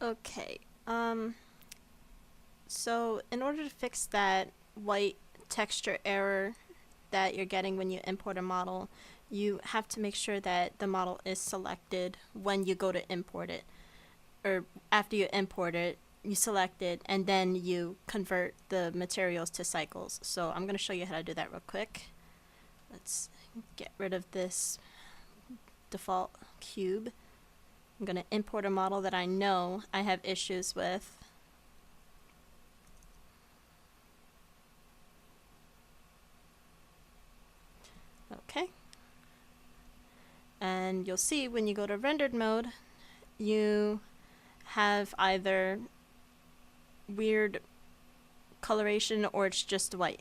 Okay, so in order to fix that white texture error that you're getting when you import a model, you have to make sure that the model is selected when you go to import it. Or after you import it, you select it, and then you convert the materials to cycles. So I'm going to show you how to do that real quick. Let's get rid of this default cube. I'm going to import a model that I know I have issues with. Okay. And you'll see when you go to rendered mode, you have either weird coloration or it's just white.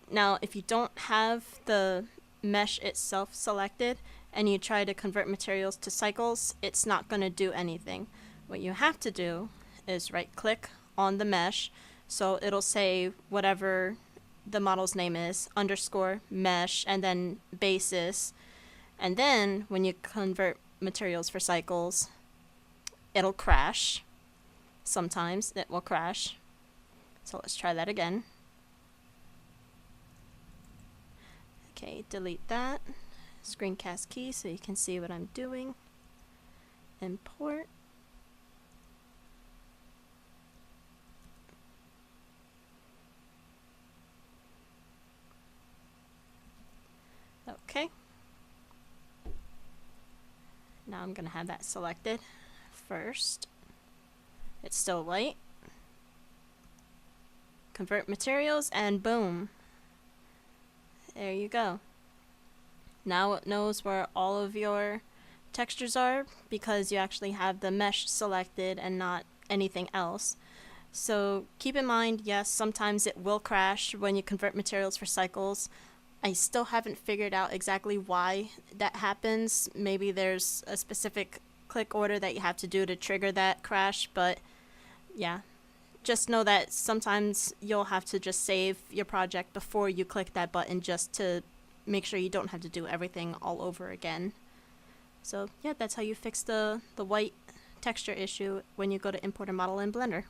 Now, if you don't have the mesh itself selected and you try to convert materials to cycles, it's not going to do anything. What you have to do is right click on the mesh, so it'll say whatever the model's name is, underscore mesh, and then basis. And then when you convert materials for cycles, it'll crash. Sometimes it will crash. So let's try that again. Okay, delete that. Screencast key so you can see what I'm doing. Import. Okay. Now I'm going to have that selected first. It's still white. Convert materials and boom. There you go. Now it knows where all of your textures are because you actually have the mesh selected and not anything else. So keep in mind, yes, sometimes it will crash when you convert materials for cycles. I still haven't figured out exactly why that happens. Maybe there's a specific click order that you have to do to trigger that crash, but yeah. Just know that sometimes you'll have to just save your project before you click that button just to make sure you don't have to do everything all over again. So yeah, that's how you fix the white texture issue when you go to import a model in Blender.